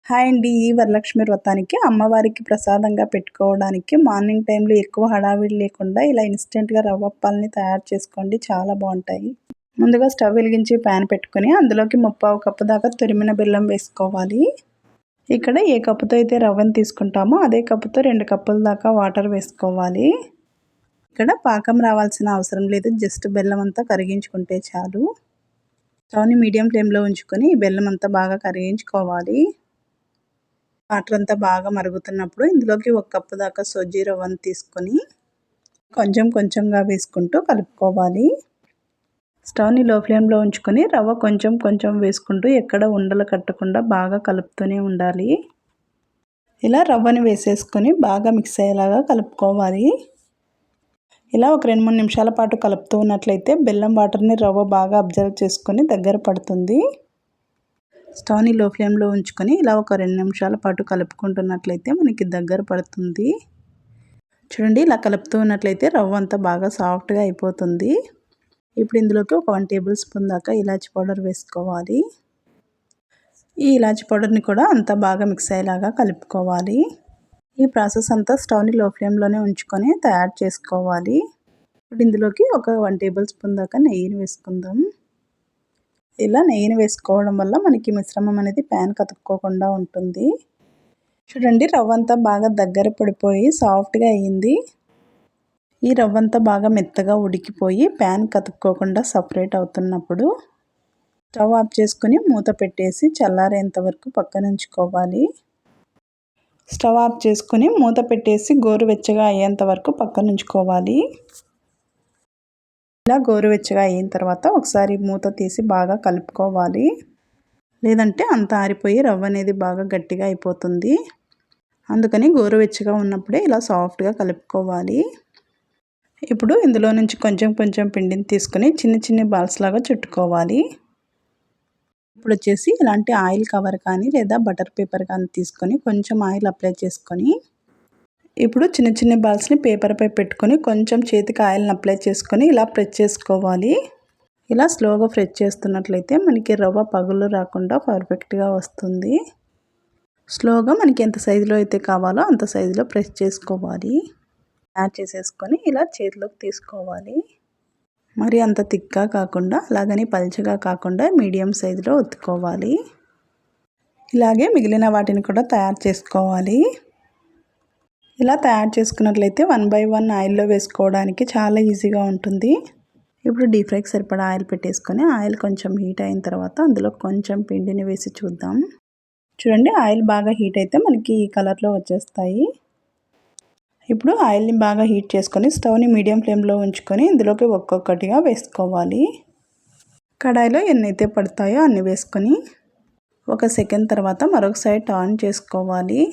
Hi అండి. ఈ వరలక్ష్మి వ్రతానికి అమ్మవారికి ప్రసాదంగా పెట్టుకోవడానికి మార్నింగ్ టైంలో ఎక్కువ హడావిడి లేకుండా ఇలా ఇన్స్టెంట్గా రవ్వప్పాలని తయారు చేసుకోండి. చాలా బాగుంటాయి. ముందుగా స్టవ్ వెలిగించి ప్యాన్ పెట్టుకొని అందులోకి 3/4 కప్పు దాకా తురిమిన బెల్లం వేసుకోవాలి. ఇక్కడ ఏ కప్పుతో అయితే రవ్వని తీసుకుంటామో అదే కప్పుతో 2 కప్పుల దాకా వాటర్ వేసుకోవాలి. ఇక్కడ పాకం రావాల్సిన అవసరం లేదు, జస్ట్ బెల్లం అంతా కరిగించుకుంటే చాలు. స్టవ్ని మీడియం ఫ్లేమ్లో ఉంచుకొని ఈ బెల్లం అంతా బాగా కరిగించుకోవాలి. వాటర్ అంతా బాగా మరుగుతున్నప్పుడు ఇందులోకి 1 కప్పు దాకా సోజీ రవ్వను తీసుకొని కొంచెం కొంచెంగా వేసుకుంటూ కలుపుకోవాలి. స్టవ్ని లో ఫ్లేమ్లో ఉంచుకొని రవ్వ కొంచెం కొంచెం వేసుకుంటూ ఎక్కడ ఉండలు కట్టకుండా బాగా కలుపుతూనే ఉండాలి. ఇలా రవ్వని వేసేసుకొని బాగా మిక్స్ అయ్యేలాగా కలుపుకోవాలి. ఇలా ఒక 2-3 నిమిషాల పాటు కలుపుతూ ఉన్నట్లయితే బెల్లం వాటర్ని రవ్వ బాగా అబ్జర్వ్ చేసుకొని దగ్గర పడుతుంది. స్టవ్ని లో ఫ్లేమ్లో ఉంచుకొని ఇలా ఒక 2 నిమిషాల పాటు కలుపుకుంటున్నట్లయితే మనకి దగ్గర పడుతుంది. చూడండి, ఇలా కలుపుతూ ఉన్నట్లయితే రవ్వ అంతా బాగా సాఫ్ట్గా అయిపోతుంది. ఇప్పుడు ఇందులోకి ఒక 1 టేబుల్ స్పూన్ దాకా ఇలాచి పౌడర్ వేసుకోవాలి. ఈ ఇలాచి పౌడర్ని కూడా అంతా బాగా మిక్స్ అయ్యేలాగా కలుపుకోవాలి. ఈ ప్రాసెస్ అంతా స్టవ్ని లో ఫ్లేమ్లోనే ఉంచుకొని తయారు చేసుకోవాలి. ఇప్పుడు ఇందులోకి ఒక 1 టేబుల్ స్పూన్ దాకా నెయ్యిని వేసుకుందాం. ఇలా నెయ్యిని వేసుకోవడం వల్ల మనకి మిశ్రమం అనేది ప్యాన్ కతుక్కోకుండా ఉంటుంది. చూడండి, రవ్వ అంతా బాగా దగ్గర పడిపోయి సాఫ్ట్గా అయ్యింది. ఈ రవ్వ అంతా బాగా మెత్తగా ఉడికిపోయి ప్యాన్ కతుక్కోకుండా సపరేట్ అవుతున్నప్పుడు స్టవ్ ఆఫ్ చేసుకుని మూత పెట్టేసి చల్లారేంత వరకు పక్కన ఉంచుకోవాలి. స్టవ్ ఆఫ్ చేసుకుని మూత పెట్టేసి గోరువెచ్చగా అయ్యేంత వరకు పక్కన ఉంచుకోవాలి. ఇలా గోరువెచ్చగా అయిన తర్వాత ఒకసారి మూత తీసి బాగా కలుపుకోవాలి. లేదంటే అంత ఆరిపోయి రవ్వ అనేది బాగా గట్టిగా అయిపోతుంది. అందుకని గోరువెచ్చగా ఉన్నప్పుడే ఇలా సాఫ్ట్గా కలుపుకోవాలి. ఇప్పుడు ఇందులో నుంచి కొంచెం కొంచెం పిండిని తీసుకొని చిన్న చిన్న బాల్స్ లాగా చుట్టుకోవాలి. ఇప్పుడు వచ్చేసి ఇలాంటి ఆయిల్ కవర్ కానీ లేదా బటర్ పేపర్ కానీ తీసుకొని కొంచెం ఆయిల్ అప్లై చేసుకొని ఇప్పుడు చిన్న చిన్న బాల్స్ని పేపర్పై పెట్టుకొని కొంచెం చేతికి ఆయిల్ని అప్లై చేసుకొని ఇలా ప్రెస్ చేసుకోవాలి. ఇలా స్లోగా ప్రెస్ చేస్తున్నట్లయితే మనకి రవ్వ పగులు రాకుండా పర్ఫెక్ట్గా వస్తుంది. స్లోగా మనకి ఎంత సైజులో అయితే కావాలో అంత సైజులో ప్రెస్ చేసుకోవాలి. యాడ్ చేసేసుకొని ఇలా చేతిలోకి తీసుకోవాలి. మరి అంత థిక్గా కాకుండా అలాగని పల్చగా కాకుండా మీడియం సైజులో ఒత్తుకోవాలి. ఇలాగే మిగిలిన వాటిని కూడా తయారు చేసుకోవాలి. ఇలా తయారు చేసుకున్నట్లయితే 1 బై 1 ఆయిల్లో వేసుకోవడానికి చాలా ఈజీగా ఉంటుంది. ఇప్పుడు డీప్ ఫ్రైకి సరిపడా ఆయిల్ పెట్టేసుకొని ఆయిల్ కొంచెం హీట్ అయిన తర్వాత అందులో కొంచెం పిండిని వేసి చూద్దాం. చూడండి, ఆయిల్ బాగా హీట్ అయితే మనకి ఈ కలర్లో వచ్చేస్తాయి. ఇప్పుడు ఆయిల్ని బాగా హీట్ చేసుకొని స్టవ్ని మీడియం ఫ్లేమ్లో ఉంచుకొని ఇందులోకి ఒక్కొక్కటిగా వేసుకోవాలి. కడాయిలో ఎన్నైతే పడతాయో అన్ని వేసుకొని 1 సెకండ్ తర్వాత మరొక సైడ్ టర్న్ చేసుకోవాలి.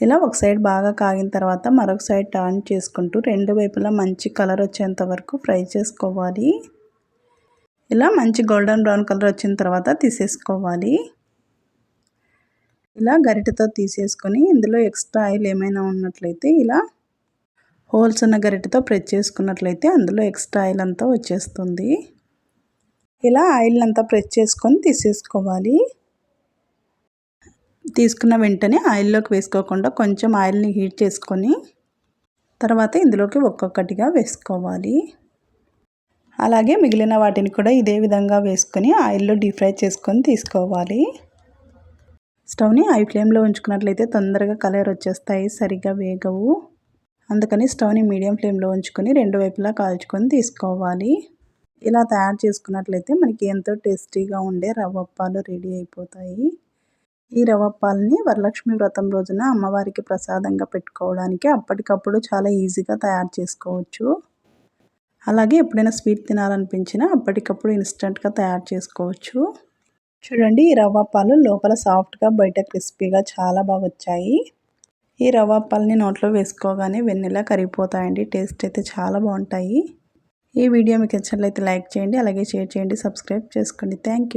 ఇలా ఒక సైడ్ బాగా కాగిన తర్వాత మరొక సైడ్ టర్న్ చేసుకుంటూ 2 వైపులా మంచి కలర్ వచ్చేంత వరకు ఫ్రై చేసుకోవాలి. ఇలా మంచి గోల్డెన్ బ్రౌన్ కలర్ వచ్చిన తర్వాత తీసేసుకోవాలి. ఇలా గరిటెతో తీసేసుకొని ఇందులో ఎక్స్ట్రా ఆయిల్ ఏమైనా ఉన్నట్లయితే ఇలా హోల్స్ ఉన్న గరిటెతో ప్రెస్ చేసుకున్నట్లయితే అందులో ఎక్స్ట్రా ఆయిల్ అంతా వచ్చేస్తుంది. ఇలా ఆయిల్ అంతా ప్రెస్ చేసుకొని తీసేసుకోవాలి. తీసుకున్న వెంటనే ఆయిల్లోకి వేసుకోకుండా కొంచెం ఆయిల్ని హీట్ చేసుకొని తర్వాత ఇందులోకి ఒక్కొక్కటిగా వేసుకోవాలి. అలాగే మిగిలిన వాటిని కూడా ఇదే విధంగా వేసుకొని ఆయిల్లో డీప్ ఫ్రై చేసుకొని తీసుకోవాలి. స్టవ్ని హై ఫ్లేమ్లో ఉంచుకున్నట్లయితే తొందరగా కలర్ వచ్చేస్తాయి, సరిగ్గా వేగవు. అందుకని స్టవ్ని మీడియం ఫ్లేమ్లో ఉంచుకొని 2 వైపులా కాల్చుకొని తీసుకోవాలి. ఇలా తయారు చేసుకున్నట్లయితే మనకి ఎంతో టేస్టీగా ఉండే రవ్వప్పాలు రెడీ అయిపోతాయి. ఈ రవ్వప్పాలని వరలక్ష్మి వ్రతం రోజున అమ్మవారికి ప్రసాదంగా పెట్టుకోవడానికి అప్పటికప్పుడు చాలా ఈజీగా తయారు చేసుకోవచ్చు. అలాగే ఎప్పుడైనా స్వీట్ తినాలనిపించినా అప్పటికప్పుడు ఇన్స్టెంట్గా తయారు చేసుకోవచ్చు. చూడండి, ఈ రవ్వప్పాలు లోపల సాఫ్ట్గా బయట క్రిస్పీగా చాలా బాగా వచ్చాయి. ఈ రవ్వప్పాలని నోట్లో వేసుకోగానే వెన్నెలా కరిగిపోతాయండి. టేస్ట్ అయితే చాలా బాగుంటాయి. ఈ వీడియో మీకు నచ్చినట్లయితే లైక్ చేయండి, అలాగే షేర్ చేయండి, సబ్స్క్రైబ్ చేసుకోండి. Thank you.